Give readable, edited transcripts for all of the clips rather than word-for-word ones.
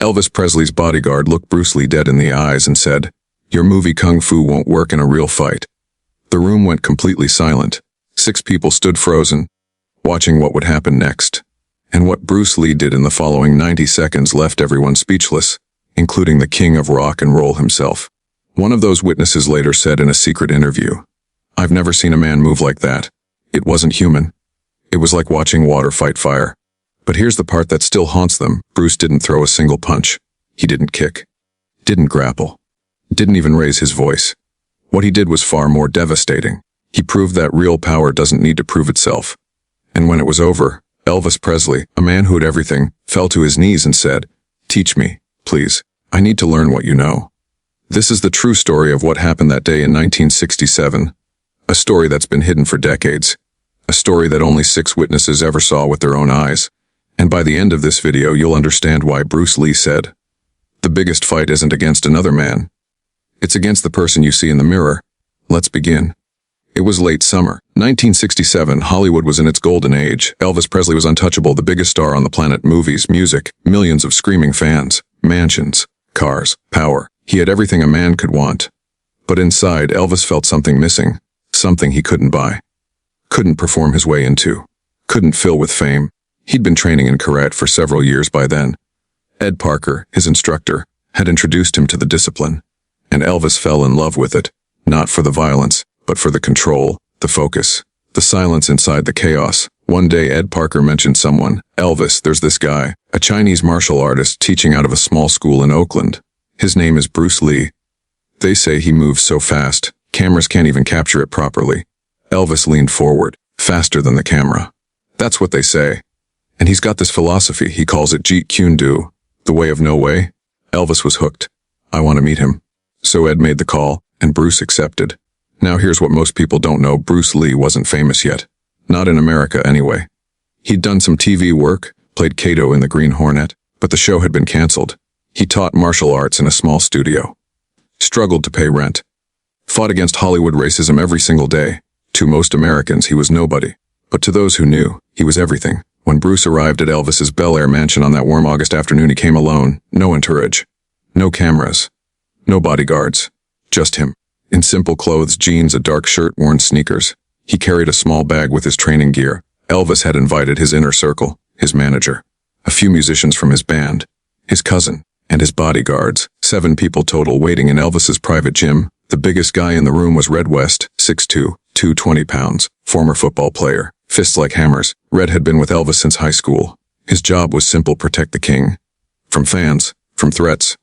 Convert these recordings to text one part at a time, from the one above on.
Elvis Presley's bodyguard looked Bruce Lee dead in the eyes and said, "Your movie Kung Fu won't work in a real fight." The room went completely silent. 6 people stood frozen, watching what would happen next. And what Bruce Lee did in the following 90 seconds left everyone speechless, including the king of rock and roll himself. One of those witnesses later said in a secret interview, "I've never seen a man move like that. It wasn't human. It was like watching water fight fire." But here's the part that still haunts them. Bruce didn't throw a single punch. He didn't kick. Didn't grapple. Didn't even raise his voice. What he did was far more devastating. He proved that real power doesn't need to prove itself. And when it was over, Elvis Presley, a man who had everything, fell to his knees and said, "Teach me, please. I need to learn what you know." This is the true story of what happened that day in 1967. A story that's been hidden for decades. A story that only 6 witnesses ever saw with their own eyes. And by the end of this video, you'll understand why Bruce Lee said, "The biggest fight isn't against another man. It's against the person you see in the mirror." Let's begin. It was late summer, 1967. Hollywood was in its golden age. Elvis Presley was untouchable, the biggest star on the planet. Movies, music, millions of screaming fans, mansions, cars, power. He had everything a man could want. But inside, Elvis felt something missing, something he couldn't buy, couldn't perform his way into, couldn't fill with fame. He'd been training in karate for several years by then. Ed Parker, his instructor, had introduced him to the discipline, and Elvis fell in love with it, not for the violence, but for the control, the focus, the silence inside the chaos. One day Ed Parker mentioned someone. "Elvis, there's this guy, a Chinese martial artist teaching out of a small school in Oakland. His name is Bruce Lee. They say he moves so fast, cameras can't even capture it properly." Elvis leaned forward, faster than the camera. "That's what they say. And he's got this philosophy, he calls it Jeet Kune Do, the way of no way." Elvis was hooked. "I want to meet him." So Ed made the call, and Bruce accepted. Now here's what most people don't know. Bruce Lee wasn't famous yet. Not in America, anyway. He'd done some TV work, played Kato in The Green Hornet, but the show had been canceled. He taught martial arts in a small studio. Struggled to pay rent. Fought against Hollywood racism every single day. To most Americans, he was nobody. But to those who knew, he was everything. When Bruce arrived at Elvis's Bel Air mansion on that warm August afternoon, he came alone. No entourage. No cameras. No bodyguards. Just him. In simple clothes, jeans, a dark shirt, worn sneakers. He carried a small bag with his training gear. Elvis had invited his inner circle, his manager, a few musicians from his band, his cousin, and his bodyguards. 7 people total waiting in Elvis's private gym. The biggest guy in the room was Red West, 6'2", 220 pounds, former football player, fists like hammers. Red had been with Elvis since high school. His job was simple: protect the king. From fans, from threats,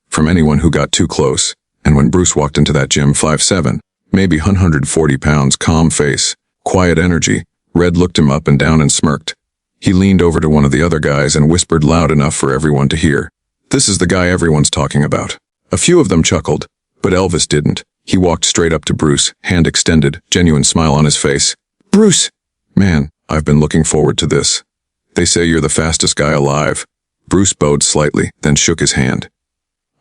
from anyone who got too close. And when Bruce walked into that gym, 5'7", maybe 140 pounds, calm face, quiet energy, Red looked him up and down and smirked. He leaned over to one of the other guys and whispered loud enough for everyone to hear, "This is the guy everyone's talking about." A few of them chuckled, but Elvis didn't. He walked straight up to Bruce, hand extended, genuine smile on his face. "Bruce! Man, I've been looking forward to this. They say you're the fastest guy alive." Bruce bowed slightly, then shook his hand.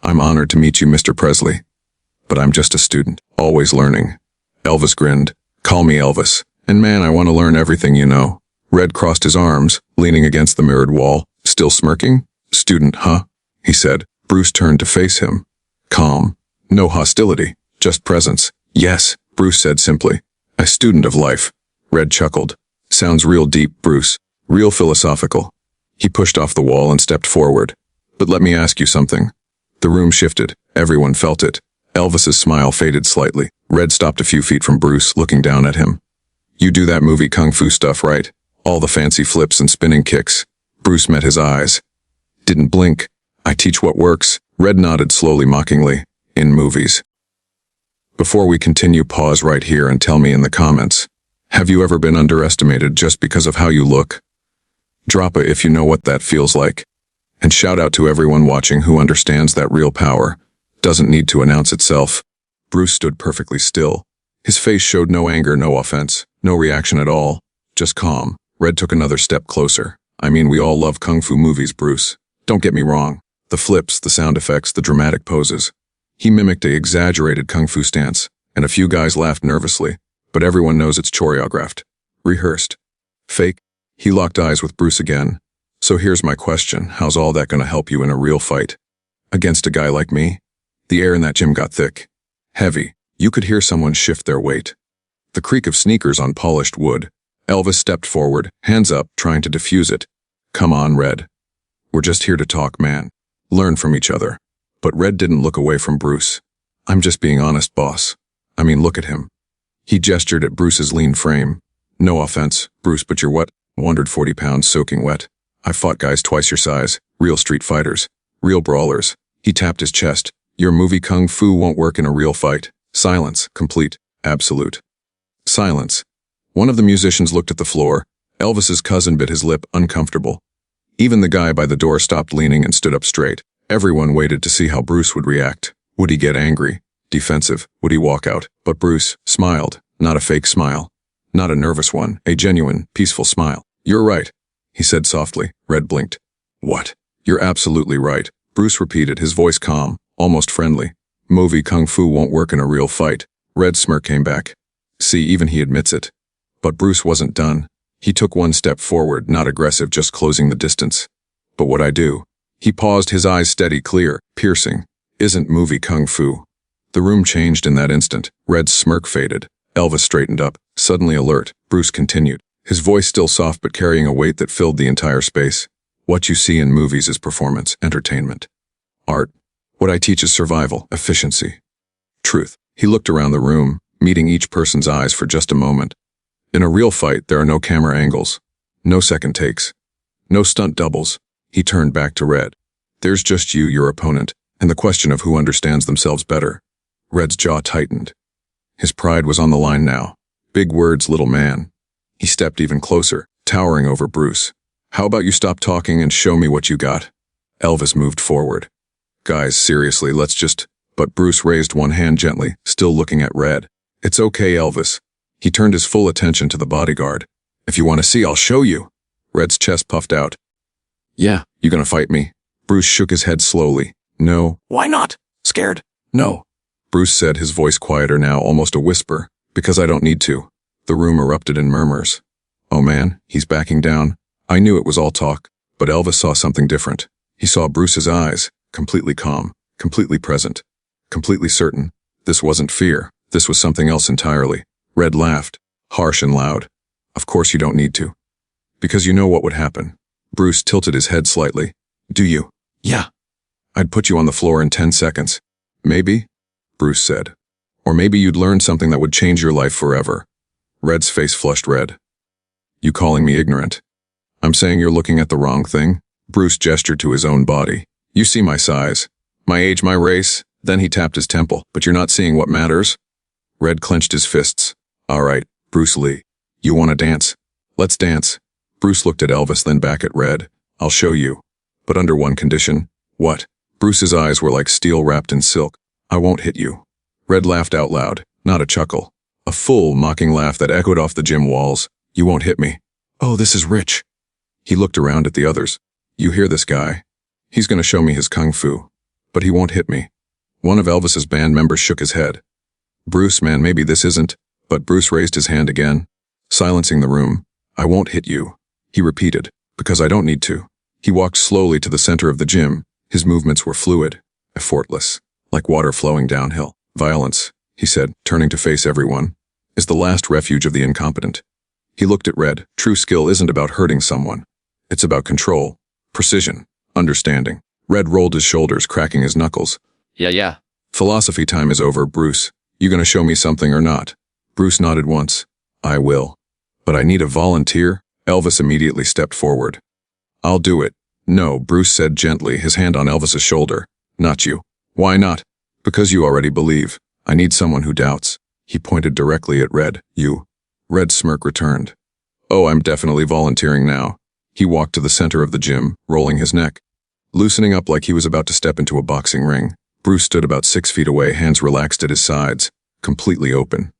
"I'm honored to meet you, Mr. Presley. But I'm just a student, always learning." Elvis grinned. "Call me Elvis. And man, I want to learn everything you know." Red crossed his arms, leaning against the mirrored wall, still smirking. "Student, huh?" he said. Bruce turned to face him. Calm. No hostility, just presence. "Yes," Bruce said simply. "A student of life." Red chuckled. "Sounds real deep, Bruce. Real philosophical." He pushed off the wall and stepped forward. "But let me ask you something." The room shifted. Everyone felt it. Elvis's smile faded slightly. Red stopped a few feet from Bruce, looking down at him. "You do that movie Kung Fu stuff, right? All the fancy flips and spinning kicks." Bruce met his eyes. Didn't blink. "I teach what works." Red nodded slowly, mockingly. "In movies." Before we continue, pause right here and tell me in the comments. Have you ever been underestimated just because of how you look? Drop a if you know what that feels like. And shout out to everyone watching who understands that real power doesn't need to announce itself. Bruce stood perfectly still. His face showed no anger, no offense, no reaction at all, just calm. Red took another step closer. "I mean, we all love Kung Fu movies, Bruce. Don't get me wrong. The flips, the sound effects, the dramatic poses." He mimicked an exaggerated Kung Fu stance, and a few guys laughed nervously, but everyone knows it's choreographed, rehearsed, fake. He locked eyes with Bruce again, So here's my question. How's all that gonna help you in a real fight? Against a guy like me? The air in that gym got thick. Heavy. You could hear someone shift their weight. The creak of sneakers on polished wood. Elvis stepped forward, hands up, trying to defuse it. Come on, Red. We're just here to talk, man. Learn from each other. But Red didn't look away from Bruce. I'm just being honest, boss. I mean, look at him. He gestured at Bruce's lean frame. No offense, Bruce, but you're what? 140 pounds soaking wet. I fought guys twice your size, real street fighters, real brawlers. He tapped his chest. Your movie kung fu won't work in a real fight. Silence, complete, absolute. Silence. One of the musicians looked at the floor. Elvis's cousin bit his lip, uncomfortable. Even the guy by the door stopped leaning and stood up straight. Everyone waited to see how Bruce would react. Would he get angry? Defensive? Would he walk out? But Bruce smiled, not a fake smile. Not a nervous one, a genuine, peaceful smile. You're right, he said softly. Red blinked. What? You're absolutely right, Bruce repeated, his voice calm, almost friendly. Movie kung fu won't work in a real fight. Red's smirk came back. See, even he admits it. But Bruce wasn't done. He took one step forward, not aggressive, just closing the distance. But what I do? He paused, his eyes steady, clear, piercing. Isn't movie kung fu. The room changed in that instant. Red's smirk faded. Elvis straightened up, suddenly alert. Bruce continued, his voice still soft but carrying a weight that filled the entire space. What you see in movies is performance, entertainment, art. What I teach is survival, efficiency, truth. He looked around the room, meeting each person's eyes for just a moment. In a real fight, there are no camera angles, no second takes, no stunt doubles. He turned back to Red. There's just you, your opponent, and the question of who understands themselves better. Red's jaw tightened. His pride was on the line now. Big words, little man. He stepped even closer, towering over Bruce. How about you stop talking and show me what you got? Elvis moved forward. Guys, seriously, let's just... But Bruce raised one hand gently, still looking at Red. It's okay, Elvis. He turned his full attention to the bodyguard. If you want to see, I'll show you. Red's chest puffed out. Yeah, you gonna fight me? Bruce shook his head slowly. No. Why not? Scared? No. Bruce said, his voice quieter now, almost a whisper. Because I don't need to. The room erupted in murmurs. Oh man, he's backing down. I knew it was all talk, but Elvis saw something different. He saw Bruce's eyes, completely calm, completely present, completely certain. This wasn't fear. This was something else entirely. Red laughed, harsh and loud. Of course you don't need to. Because you know what would happen. Bruce tilted his head slightly. Do you? Yeah. I'd put you on the floor in 10 seconds. Maybe, Bruce said. Or maybe you'd learn something that would change your life forever. Red's face flushed red. You calling me ignorant? I'm saying you're looking at the wrong thing. Bruce gestured to his own body. You see my size, my age, my race. Then he tapped his temple. But you're not seeing what matters? Red clenched his fists. All right, Bruce Lee. You want to dance? Let's dance. Bruce looked at Elvis, then back at Red. I'll show you. But under one condition. What? Bruce's eyes were like steel wrapped in silk. I won't hit you. Red laughed out loud, not a chuckle. A full, mocking laugh that echoed off the gym walls. You won't hit me. Oh, this is rich. He looked around at the others. You hear this guy? He's gonna show me his kung fu. But he won't hit me. One of Elvis's band members shook his head. Bruce, man, maybe this isn't. But Bruce raised his hand again, silencing the room. I won't hit you, he repeated, because I don't need to. He walked slowly to the center of the gym. His movements were fluid, effortless, like water flowing downhill. Violence, he said, turning to face everyone, is the last refuge of the incompetent. He looked at Red. True skill isn't about hurting someone. It's about control, precision, understanding. Red rolled his shoulders, cracking his knuckles. Yeah. Philosophy time is over, Bruce. You gonna show me something or not? Bruce nodded once. I will. But I need a volunteer. Elvis immediately stepped forward. I'll do it. No, Bruce said gently, his hand on Elvis's shoulder. Not you. Why not? Because you already believe. I need someone who doubts. He pointed directly at Red. You. Red's smirk returned. Oh, I'm definitely volunteering now. He walked to the center of the gym, rolling his neck. Loosening up like he was about to step into a boxing ring. Bruce stood about 6 feet away, hands relaxed at his sides, completely open.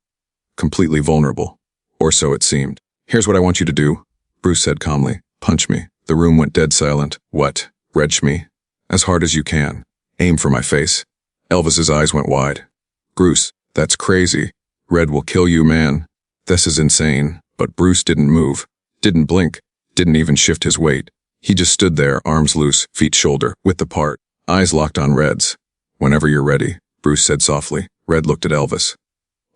Completely vulnerable. Or so it seemed. Here's what I want you to do, Bruce said calmly. Punch me. The room went dead silent. What? Retch me. As hard as you can. Aim for my face. Elvis's eyes went wide. Bruce, that's crazy. Red will kill you, man. This is insane. But Bruce didn't move. Didn't blink. Didn't even shift his weight. He just stood there, arms loose, feet shoulder, width apart, eyes locked on Red's. "Whenever you're ready," Bruce said softly. Red looked at Elvis.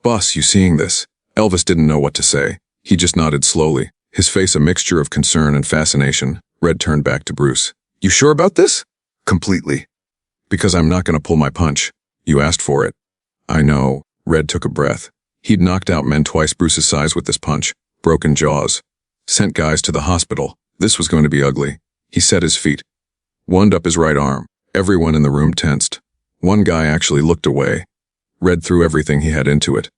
"Boss, you seeing this?" Elvis didn't know what to say. He just nodded slowly, his face a mixture of concern and fascination. Red turned back to Bruce. "You sure about this?" "Completely. Because I'm not going to pull my punch. You asked for it." "I know." Red took a breath. He'd knocked out men twice Bruce's size with this punch. Broken jaws. Sent guys to the hospital. This was going to be ugly. He set his feet. Wound up his right arm. Everyone in the room tensed. One guy actually looked away. Red threw everything he had into it.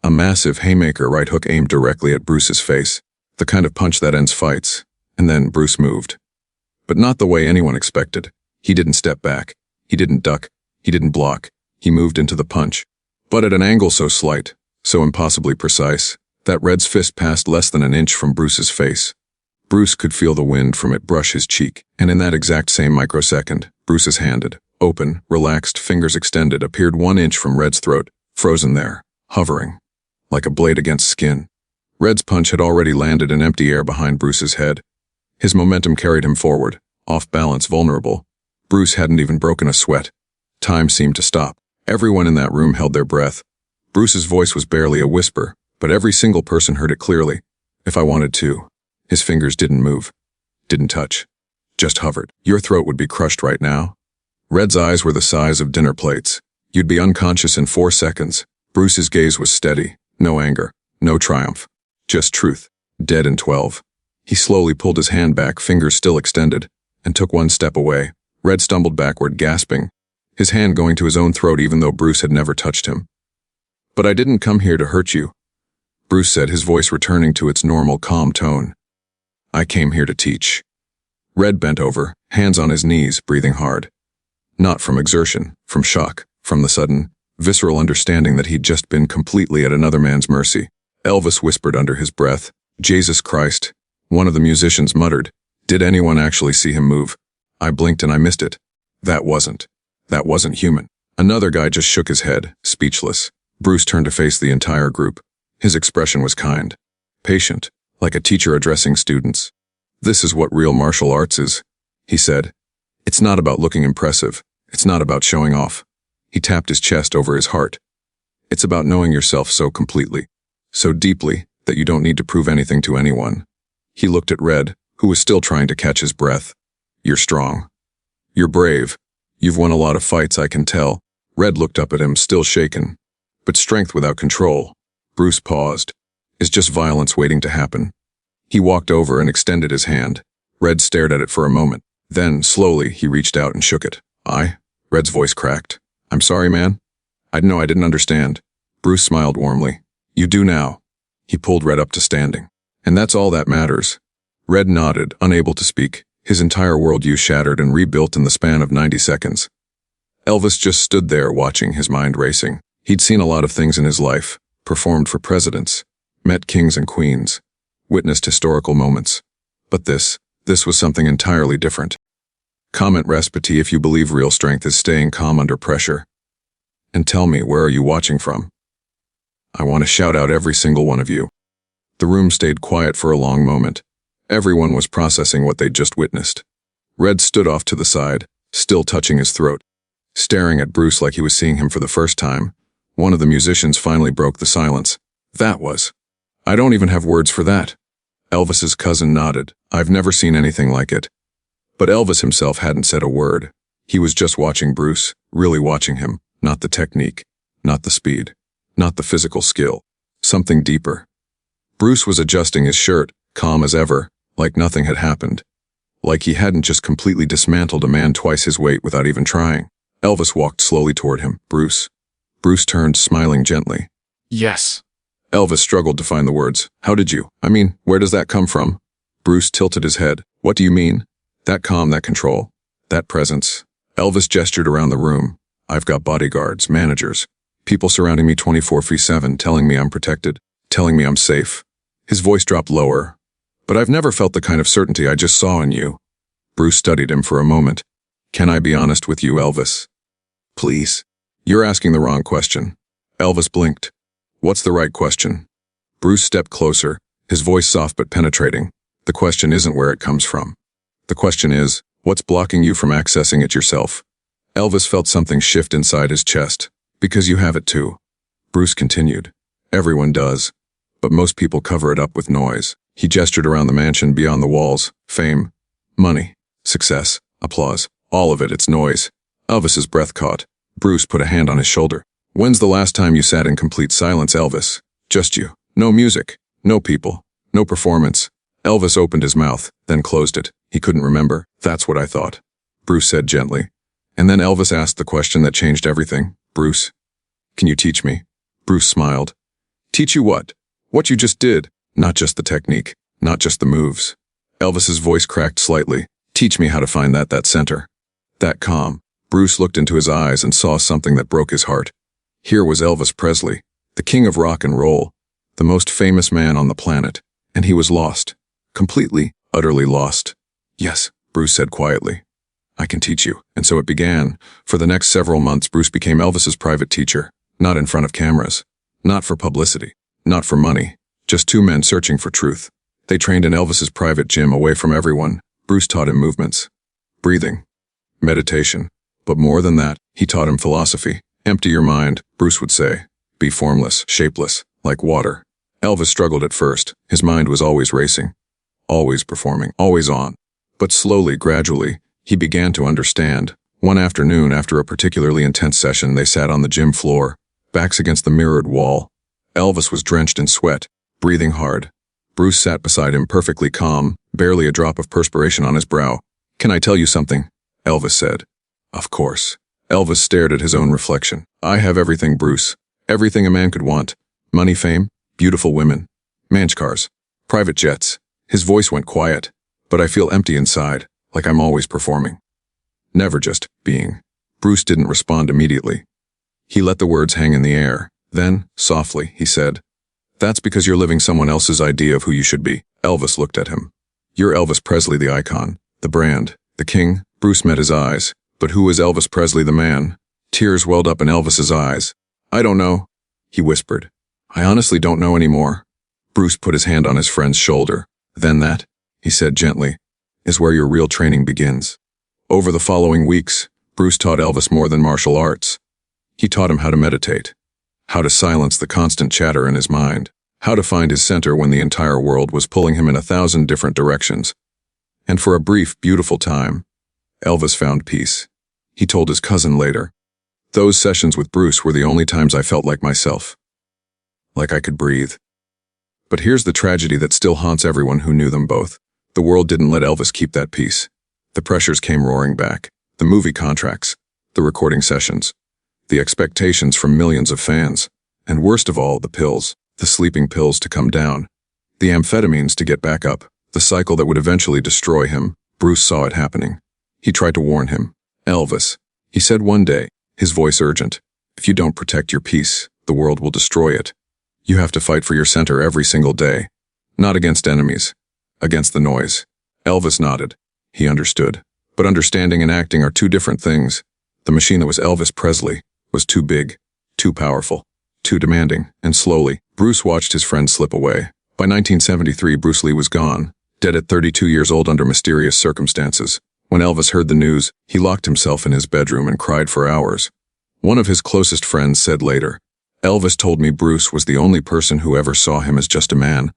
A massive haymaker right hook aimed directly at Bruce's face. The kind of punch that ends fights. And then Bruce moved. But not the way anyone expected. He didn't step back. He didn't duck. He didn't block. He moved into the punch. But at an angle so slight, so impossibly precise, that Red's fist passed less than an inch from Bruce's face. Bruce could feel the wind from it brush his cheek, and in that exact same microsecond, Bruce's hand, open, relaxed, fingers extended, appeared 1 inch from Red's throat, frozen there, hovering, like a blade against skin. Red's punch had already landed in empty air behind Bruce's head. His momentum carried him forward, off balance, vulnerable. Bruce hadn't even broken a sweat. Time seemed to stop. Everyone in that room held their breath. Bruce's voice was barely a whisper, but every single person heard it clearly. "If I wanted to." His fingers didn't move, didn't touch, just hovered. "Your throat would be crushed right now." Red's eyes were the size of dinner plates. "You'd be unconscious in 4 seconds. Bruce's gaze was steady. No anger, no triumph. Just truth. Dead in 12. He slowly pulled his hand back, fingers still extended, and took 1 step away. Red stumbled backward, gasping, his hand going to his own throat even though Bruce had never touched him. "But I didn't come here to hurt you," Bruce said, his voice returning to its normal, calm tone. "I came here to teach." Red bent over, hands on his knees, breathing hard. Not from exertion, from shock, from the sudden, visceral understanding that he'd just been completely at another man's mercy. Elvis whispered under his breath, "Jesus Christ." One of the musicians muttered, "Did anyone actually see him move?" I blinked and I missed it. That wasn't human. Another guy just shook his head, speechless. Bruce turned to face the entire group. His expression was kind, patient, like a teacher addressing students. "This is what real martial arts is," he said. "It's not about looking impressive. It's not about showing off." He tapped his chest over his heart. "It's about knowing yourself so completely, so deeply, that you don't need to prove anything to anyone." He looked at Red, who was still trying to catch his breath. "You're strong. You're brave. You've won a lot of fights, I can tell." Red looked up at him, still shaken. "But strength without control." Bruce paused. "Is just violence waiting to happen." He walked over and extended his hand. Red stared at it for a moment. Then, slowly, he reached out and shook it. Red's voice cracked. "I'm sorry, man. I didn't understand." Bruce smiled warmly. "You do now." He pulled Red up to standing. "And that's all that matters." Red nodded, unable to speak. His entire worldview shattered and rebuilt in the span of 90 seconds. Elvis just stood there watching, his mind racing. He'd seen a lot of things in his life, performed for presidents, met kings and queens, witnessed historical moments. But this was something entirely different. Comment Respiti if you believe real strength is staying calm under pressure. And tell me, where are you watching from? I want to shout out every single one of you. The room stayed quiet for a long moment. Everyone was processing what they'd just witnessed. Red stood off to the side, still touching his throat, staring at Bruce like he was seeing him for the first time. One of the musicians finally broke the silence. "That was. I don't even have words for that." Elvis's cousin nodded. "I've never seen anything like it." But Elvis himself hadn't said a word. He was just watching Bruce, really watching him, not the technique, not the speed, not the physical skill, something deeper. Bruce was adjusting his shirt, calm as ever, like nothing had happened. Like he hadn't just completely dismantled a man twice his weight without even trying. Elvis walked slowly toward him. "Bruce." Bruce turned, smiling gently. "Yes." Elvis struggled to find the words. "How did you? Where does that come from?" Bruce tilted his head. "What do you mean?" "That calm, that control, that presence." Elvis gestured around the room. "I've got bodyguards, managers, people surrounding me 24/7, telling me I'm protected, telling me I'm safe." His voice dropped lower. "But I've never felt the kind of certainty I just saw in you." Bruce studied him for a moment. "Can I be honest with you, Elvis?" "Please." "You're asking the wrong question." Elvis blinked. "What's the right question?" Bruce stepped closer, his voice soft but penetrating. "The question isn't where it comes from. The question is, what's blocking you from accessing it yourself? Elvis felt something shift inside his chest. Because you have it too. Bruce continued. Everyone does. But most people cover it up with noise. He gestured around the mansion beyond the walls. Fame, money, success, applause. All of it, it's noise. Elvis's breath caught. Bruce put a hand on his shoulder. When's the last time you sat in complete silence, Elvis? Just you. No music. No people. No performance. Elvis opened his mouth, then closed it. He couldn't remember. That's what I thought. Bruce said gently. And then Elvis asked the question that changed everything. Bruce, can you teach me? Bruce smiled. Teach you what? What you just did. Not just the technique. Not just the moves. Elvis's voice cracked slightly. Teach me how to find that center. That calm. Bruce looked into his eyes and saw something that broke his heart. Here was Elvis Presley, the king of rock and roll, the most famous man on the planet, and he was lost. Completely, utterly lost. Yes, Bruce said quietly. I can teach you. And so it began. For the next several months, Bruce became Elvis's private teacher. Not in front of cameras. Not for publicity. Not for money. Just two men searching for truth. They trained in Elvis's private gym away from everyone. Bruce taught him movements. Breathing. Meditation. But more than that, he taught him philosophy. Empty your mind, Bruce would say. Be formless, shapeless, like water. Elvis struggled at first. His mind was always racing. Always performing. Always on. But slowly, gradually, he began to understand. One afternoon, after a particularly intense session, they sat on the gym floor, backs against the mirrored wall. Elvis was drenched in sweat, breathing hard. Bruce sat beside him perfectly calm, barely a drop of perspiration on his brow. Can I tell you something? Elvis said. Of course. Elvis stared at his own reflection. I have everything, Bruce. Everything a man could want. Money, fame, beautiful women, manch cars, private jets. His voice went quiet, but I feel empty inside. Like I'm always performing. Never just being. Bruce didn't respond immediately. He let the words hang in the air. Then, softly, he said, That's because you're living someone else's idea of who you should be. Elvis looked at him. You're Elvis Presley, the icon, the brand, the king. Bruce met his eyes. But who was Elvis Presley, the man? Tears welled up in Elvis's eyes. I don't know, he whispered. I honestly don't know anymore. Bruce put his hand on his friend's shoulder. Then that, he said gently, is where your real training begins. Over the following weeks, Bruce taught Elvis more than martial arts. He taught him how to meditate, how to silence the constant chatter in his mind, how to find his center when the entire world was pulling him in 1,000 different directions. And for a brief, beautiful time, Elvis found peace. He told his cousin later, Those sessions with Bruce were the only times I felt like myself. Like I could breathe. But here's the tragedy that still haunts everyone who knew them both. The world didn't let Elvis keep that peace. The pressures came roaring back. The movie contracts, the recording sessions, the expectations from millions of fans, and worst of all, the pills, the sleeping pills to come down, the amphetamines to get back up, the cycle that would eventually destroy him. Bruce saw it happening. He tried to warn him. Elvis, he said one day, his voice urgent, if you don't protect your peace, the world will destroy it. You have to fight for your center every single day. Not against enemies. Against the noise. Elvis nodded. He understood. But understanding and acting are two different things. The machine that was Elvis Presley was too big, too powerful, too demanding, and slowly, Bruce watched his friend slip away. By 1973, Bruce Lee was gone, dead at 32 years old under mysterious circumstances. When Elvis heard the news, he locked himself in his bedroom and cried for hours. One of his closest friends said later, Elvis told me Bruce was the only person who ever saw him as just a man.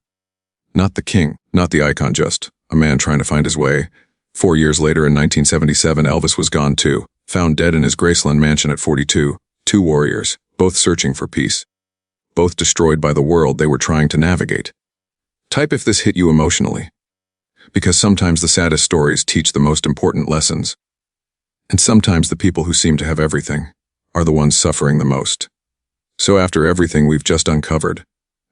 Not the king, not the icon, just a man trying to find his way. 4 years later, in 1977, Elvis was gone too, found dead in his Graceland mansion at 42. Two warriors, both searching for peace. Both destroyed by the world they were trying to navigate. Type if this hit you emotionally. Because sometimes the saddest stories teach the most important lessons. And sometimes the people who seem to have everything are the ones suffering the most. So after everything we've just uncovered,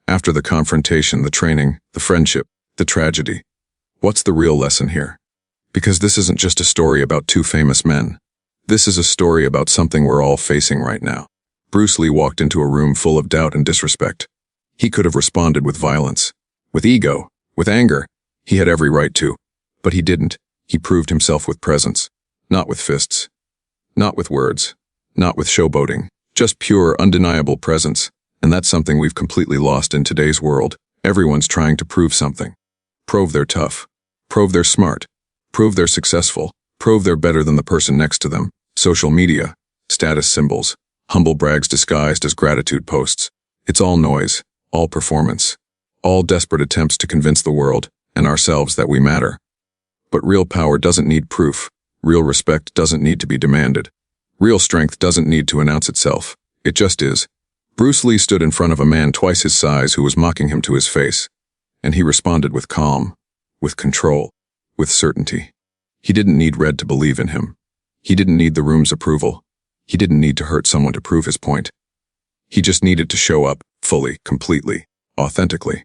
after the confrontation, the training, the friendship, the tragedy, what's the real lesson here? Because this isn't just a story about two famous men. This is a story about something we're all facing right now. Bruce Lee walked into a room full of doubt and disrespect. He could have responded with violence, with ego, with anger. He had every right to. But he didn't. He proved himself with presence. Not with fists. Not with words. Not with showboating. Just pure, undeniable presence. And that's something we've completely lost in today's world. Everyone's trying to prove something. Prove they're tough. Prove they're smart. Prove they're successful. Prove they're better than the person next to them. Social media, status symbols, humble brags disguised as gratitude posts. It's all noise, all performance, all desperate attempts to convince the world and ourselves that we matter. But real power doesn't need proof. Real respect doesn't need to be demanded. Real strength doesn't need to announce itself. It just is. Bruce Lee stood in front of a man twice his size who was mocking him to his face, and he responded with calm, with control, with certainty. He didn't need Red to believe in him. He didn't need the room's approval. He didn't need to hurt someone to prove his point. He just needed to show up, fully, completely, authentically.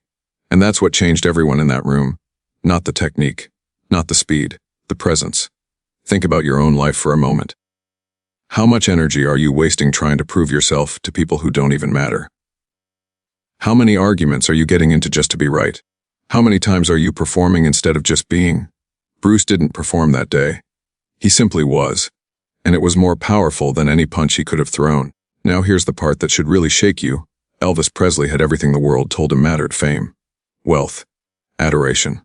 And that's what changed everyone in that room. Not the technique, not the speed, the presence. Think about your own life for a moment. How much energy are you wasting trying to prove yourself to people who don't even matter? How many arguments are you getting into just to be right? How many times are you performing instead of just being? Bruce didn't perform that day. He simply was. And it was more powerful than any punch he could have thrown. Now here's the part that should really shake you. Elvis Presley had everything the world told him mattered: fame, wealth, adoration,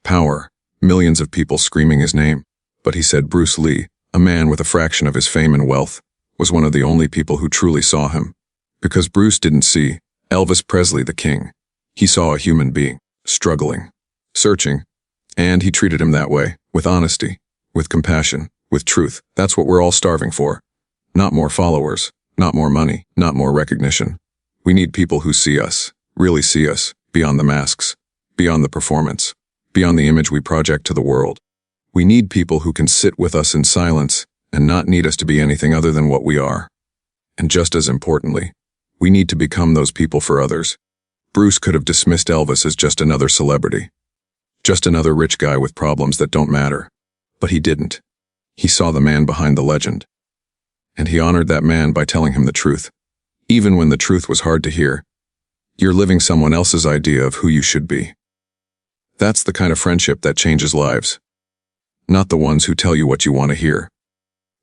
power, millions of people screaming his name. But he said Bruce Lee, a man with a fraction of his fame and wealth, was one of the only people who truly saw him. Because Bruce didn't see Elvis Presley the king. He saw a human being, struggling, searching, and he treated him that way, with honesty, with compassion, with truth. That's what we're all starving for. Not more followers, not more money, not more recognition. We need people who see us, really see us, beyond the masks, beyond the performance, beyond the image we project to the world. We need people who can sit with us in silence and not need us to be anything other than what we are. And just as importantly, we need to become those people for others. Bruce could have dismissed Elvis as just another celebrity, just another rich guy with problems that don't matter. But he didn't. He saw the man behind the legend. And he honored that man by telling him the truth, even when the truth was hard to hear. You're living someone else's idea of who you should be. That's the kind of friendship that changes lives. Not the ones who tell you what you want to hear.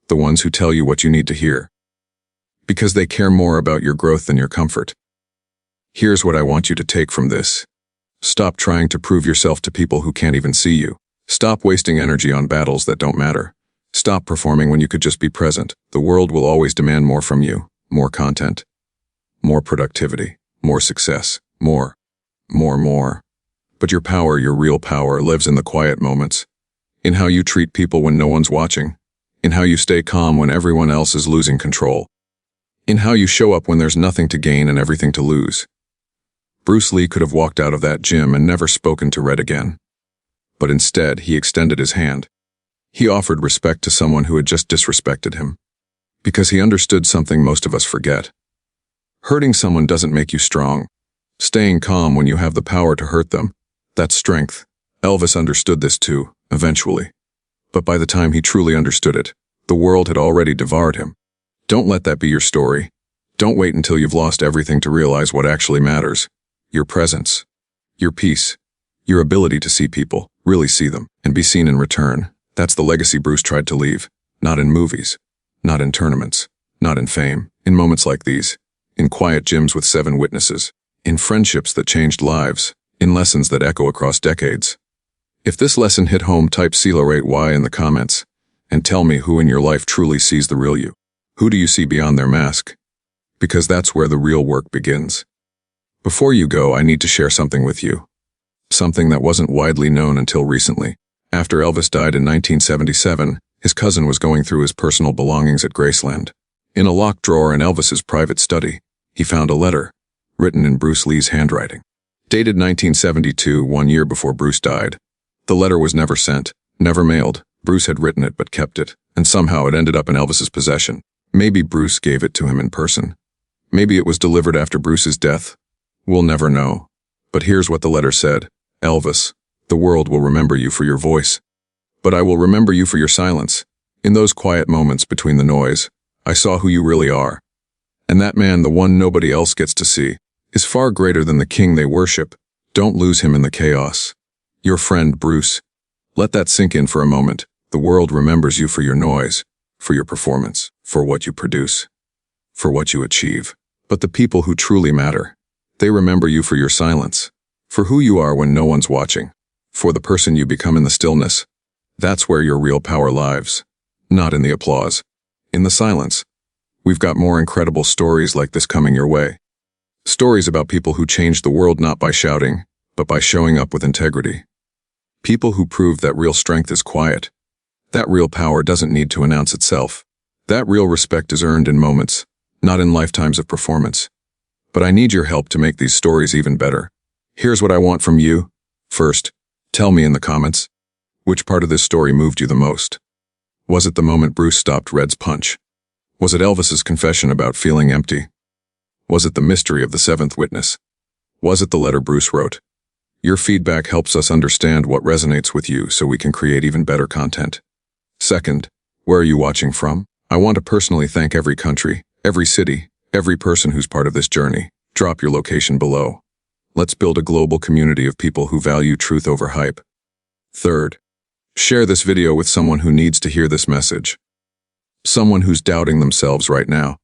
The ones who tell you what you need to hear. Because they care more about your growth than your comfort. Here's what I want you to take from this. Stop trying to prove yourself to people who can't even see you. Stop wasting energy on battles that don't matter. Stop performing when you could just be present. The world will always demand more from you. More content. More productivity. More success. More. But your power, your real power, lives in the quiet moments. In how you treat people when no one's watching. In how you stay calm when everyone else is losing control. In how you show up when there's nothing to gain and everything to lose. Bruce Lee could have walked out of that gym and never spoken to Red again. But instead, he extended his hand. He offered respect to someone who had just disrespected him. Because he understood something most of us forget. Hurting someone doesn't make you strong. Staying calm when you have the power to hurt them, that's strength. Elvis understood this too, eventually. But by the time he truly understood it, the world had already devoured him. Don't let that be your story. Don't wait until you've lost everything to realize what actually matters. Your presence. Your peace. Your ability to see people, really see them, and be seen in return. That's the legacy Bruce tried to leave. Not in movies. Not in tournaments. Not in fame. In moments like these. In quiet gyms with 7 witnesses. In friendships that changed lives. In lessons that echo across decades. If this lesson hit home, type CELO8Y in the comments. And tell me who in your life truly sees the real you. Who do you see beyond their mask? Because that's where the real work begins. Before you go, I need to share something with you. Something that wasn't widely known until recently. After Elvis died in 1977, his cousin was going through his personal belongings at Graceland. In a locked drawer in Elvis's private study, he found a letter, written in Bruce Lee's handwriting. Dated 1972, 1 year before Bruce died. The letter was never sent, never mailed. Bruce had written it but kept it, and somehow it ended up in Elvis's possession. Maybe Bruce gave it to him in person. Maybe it was delivered after Bruce's death. We'll never know. But here's what the letter said. Elvis, the world will remember you for your voice. But I will remember you for your silence. In those quiet moments between the noise, I saw who you really are. And that man, the one nobody else gets to see, is far greater than the king they worship. Don't lose him in the chaos. Your friend, Bruce. Let that sink in for a moment. The world remembers you for your noise, for your performance, for what you produce, for what you achieve. But the people who truly matter, they remember you for your silence, for who you are when no one's watching, for the person you become in the stillness. That's where your real power lives. Not in the applause. In the silence. We've got more incredible stories like this coming your way. Stories about people who changed the world not by shouting, but by showing up with integrity. People who proved that real strength is quiet. That real power doesn't need to announce itself. That real respect is earned in moments, not in lifetimes of performance. But I need your help to make these stories even better. Here's what I want from you. First, tell me in the comments, which part of this story moved you the most? Was it the moment Bruce stopped Red's punch? Was it Elvis's confession about feeling empty? Was it the mystery of the seventh witness? Was it the letter Bruce wrote? Your feedback helps us understand what resonates with you so we can create even better content. Second, where are you watching from? I want to personally thank every country, every city, every person who's part of this journey. Drop your location below. Let's build a global community of people who value truth over hype. Third, share this video with someone who needs to hear this message. Someone who's doubting themselves right now.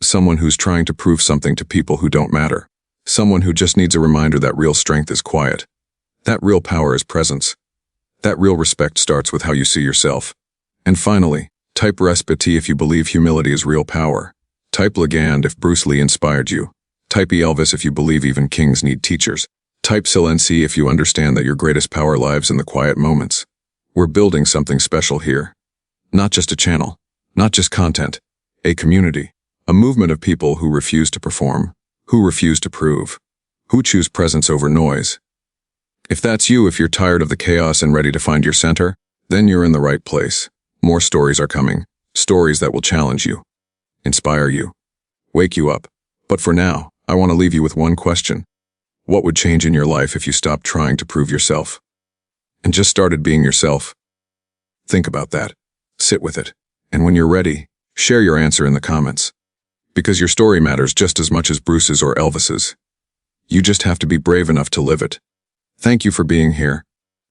Someone who's trying to prove something to people who don't matter. Someone who just needs a reminder that real strength is quiet. That real power is presence. That real respect starts with how you see yourself. And finally, type respect if you believe humility is real power. Type Legend if Bruce Lee inspired you. Type Elvis if you believe even kings need teachers. Type Silenci if you understand that your greatest power lives in the quiet moments. We're building something special here. Not just a channel, not just content, a community, a movement of people who refuse to perform, who refuse to prove, who choose presence over noise. If that's you, if you're tired of the chaos and ready to find your center, then you're in the right place. More stories are coming, stories that will challenge you, inspire you, wake you up. But for now, I want to leave you with one question. What would change in your life if you stopped trying to prove yourself and just started being yourself? Think about that. Sit with it. And when you're ready, share your answer in the comments. Because your story matters just as much as Bruce's or Elvis's. You just have to be brave enough to live it. Thank you for being here.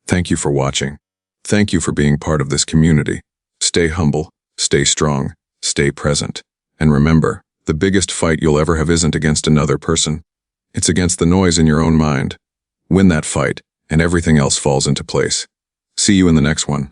Thank you for watching. Thank you for being part of this community. Stay humble, stay strong, stay present. And remember, the biggest fight you'll ever have isn't against another person. It's against the noise in your own mind. Win that fight, and everything else falls into place. See you in the next one.